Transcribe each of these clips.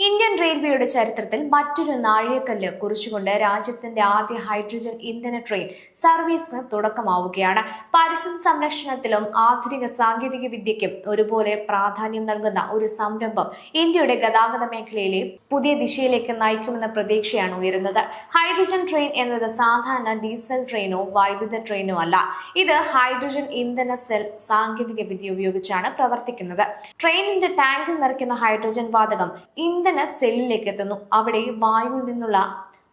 Indian റെയിൽവേയുടെ ചരിത്രത്തിൽ മറ്റൊരു നാഴികക്കല്ല് കുറിച്ചുകൊണ്ട് രാജ്യത്തിന്റെ ആദ്യ ഹൈഡ്രജൻ ഇന്ധന ട്രെയിൻ സർവീസിന് തുടക്കമാവുകയാണ്. പരിസ്ഥിതി സംരക്ഷണത്തിലും ആധുനിക സാങ്കേതിക വിദ്യയ്ക്കും ഒരുപോലെ പ്രാധാന്യം നൽകുന്ന ഒരു സംരംഭം ഇന്ത്യയുടെ ഗതാഗത മേഖലയിലെ പുതിയ ദിശയിലേക്ക് നയിക്കുമെന്ന പ്രതീക്ഷയാണ് ഉയരുന്നത്. ഹൈഡ്രജൻ ട്രെയിൻ എന്നത് സാധാരണ ഡീസൽ ട്രെയിനോ വൈദ്യുത ട്രെയിനോ അല്ല. ഇത് ഹൈഡ്രജൻ ഇന്ധന സെൽ സാങ്കേതിക വിദ്യ ഉപയോഗിച്ചാണ് പ്രവർത്തിക്കുന്നത്. ട്രെയിനിന്റെ ടാങ്കിൽ നിറയ്ക്കുന്ന ഹൈഡ്രജൻ വാതകം ഇന്ധന സെല്ലിലേക്ക് എത്തുന്നു. അവിടെ വായുവിൽ നിന്നുള്ള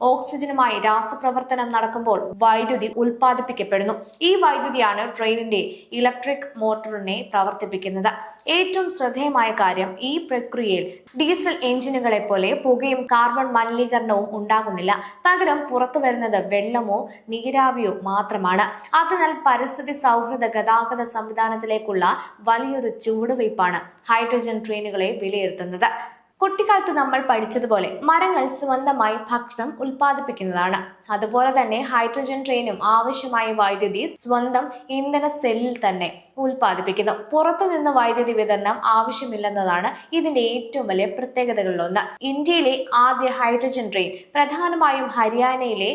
ഓക്സിജനുമായി രാസപ്രവർത്തനം നടക്കുമ്പോൾ വൈദ്യുതി ഉൽപ്പാദിപ്പിക്കപ്പെടുന്നു. ഈ വൈദ്യുതിയാണ് ട്രെയിനിന്റെ ഇലക്ട്രിക് മോട്ടോറിനെ പ്രവർത്തിപ്പിക്കുന്നത്. ഏറ്റവും ശ്രദ്ധേയമായ കാര്യം, ഈ പ്രക്രിയയിൽ ഡീസൽ എഞ്ചിനുകളെ പോലെ പുകയും കാർബൺ മലിനീകരണവും ഉണ്ടാകുന്നില്ല. പകരം പുറത്തു വരുന്നത് വെള്ളമോ നീരാവിയോ മാത്രമാണ്. അതിനാൽ പരിസ്ഥിതി സൗഹൃദ ഗതാഗത സംവിധാനത്തിലേക്കുള്ള വലിയൊരു ചുവടുവയ്പ്പാണ് ഹൈഡ്രജൻ ട്രെയിനുകളെ വിലയിരുത്തുന്നത്. കുട്ടിക്കാലത്ത് നമ്മൾ പഠിച്ചതുപോലെ മരങ്ങൾ സ്വന്തമായി ഭക്ഷണം ഉൽപ്പാദിപ്പിക്കുന്നതാണ്. അതുപോലെ തന്നെ ഹൈഡ്രജൻ ട്രെയിനും ആവശ്യമായ വൈദ്യുതി സ്വന്തം ഇന്ധന സെല്ലിൽ തന്നെ ഉൽപ്പാദിപ്പിക്കുന്നു. പുറത്തുനിന്ന് വൈദ്യുതി വിതരണം ആവശ്യമില്ലെന്നതാണ് ഇതിന്റെ ഏറ്റവും വലിയ പ്രത്യേകതകളിലൊന്ന്. ഇന്ത്യയിലെ ആദ്യ ഹൈഡ്രജൻ ട്രെയിൻ പ്രധാനമായും ഹരിയാനയിലെ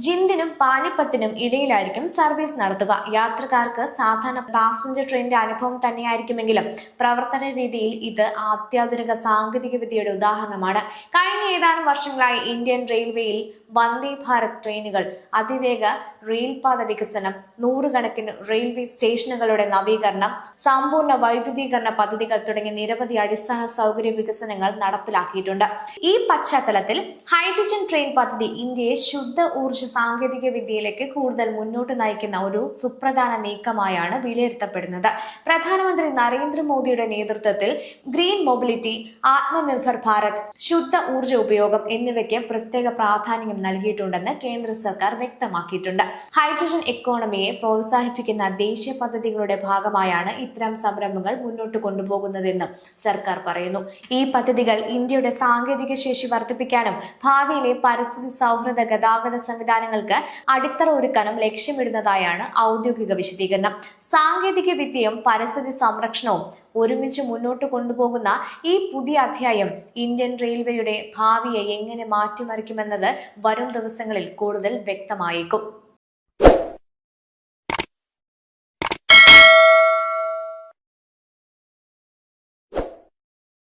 ജിന്ദിനും പാനിപ്പത്തിനും ഇടയിലായിരിക്കും സർവീസ് നടത്തുക. യാത്രക്കാർക്ക് സാധാരണ പാസഞ്ചർ ട്രെയിനിന്റെ അനുഭവം തന്നെയായിരിക്കുമെങ്കിലും പ്രവർത്തന രീതിയിൽ ഇത് അത്യാധുനിക സാങ്കേതിക വിദ്യയുടെ ഉദാഹരണമാണ്. കഴിഞ്ഞ ഏതാനും വർഷങ്ങളായി ഇന്ത്യൻ റെയിൽവേയിൽ വന്ദേ ഭാരത് ട്രെയിനുകൾ, അതിവേഗ റെയിൽപാത വികസനം, നൂറുകണക്കിന് റെയിൽവേ സ്റ്റേഷനുകളുടെ നവീകരണം, സമ്പൂർണ്ണ വൈദ്യുതീകരണ പദ്ധതികൾ തുടങ്ങിയ നിരവധി അടിസ്ഥാന സൗകര്യ വികസനങ്ങൾ നടപ്പിലാക്കിയിട്ടുണ്ട്. ഈ പശ്ചാത്തലത്തിൽ ഹൈഡ്രജൻ ട്രെയിൻ പദ്ധതി ഇന്ത്യയെ ശുദ്ധ ഊർജ്ജ സാങ്കേതിക വിദ്യയിലേക്ക് കൂടുതൽ മുന്നോട്ട് നയിക്കുന്ന ഒരു സുപ്രധാന നീക്കമായാണ് വിലയിരുത്തപ്പെടുന്നത്. പ്രധാനമന്ത്രി നരേന്ദ്രമോദിയുടെ നേതൃത്വത്തിൽ ഗ്രീൻ മൊബിലിറ്റി, ആത്മനിർഭർ ഭാരത്, ശുദ്ധ ഊർജ്ജ ഉപയോഗം എന്നിവയ്ക്ക് പ്രത്യേക പ്രാധാന്യം നൽകിയിട്ടുണ്ടെന്ന് കേന്ദ്ര സർക്കാർ വ്യക്തമാക്കിയിട്ടുണ്ട്. ഹൈഡ്രജൻ എക്കോണമിയെ പ്രോത്സാഹിപ്പിക്കുന്ന ദേശീയ പദ്ധതികളുടെ ഭാഗമായാണ് ഇത്തരം സംരംഭങ്ങൾ മുന്നോട്ട് കൊണ്ടുപോകുന്നതെന്നും സർക്കാർ പറയുന്നു. ഈ പദ്ധതികൾ ഇന്ത്യയുടെ സാങ്കേതിക ശേഷി വർദ്ധിപ്പിക്കാനും ഭാവിയിലെ പരിസ്ഥിതി സൗഹൃദ ഗതാഗത സംവിധാനങ്ങൾക്ക് അടിത്തറ ഒരുക്കാനും ലക്ഷ്യമിടുന്നതായാണ് ഔദ്യോഗിക വിശദീകരണം. സാങ്കേതിക വിദ്യയും പരിസ്ഥിതി സംരക്ഷണവും ഒരുമിച്ച് മുന്നോട്ട് കൊണ്ടുപോകുന്ന ഈ പുതിയ അധ്യായം ഇന്ത്യൻ റെയിൽവേയുടെ ഭാവിയെ എങ്ങനെ മാറ്റിമറിക്കുമെന്നത് വരും ദിവസങ്ങളിൽ കൂടുതൽ വ്യക്തമായേക്കും.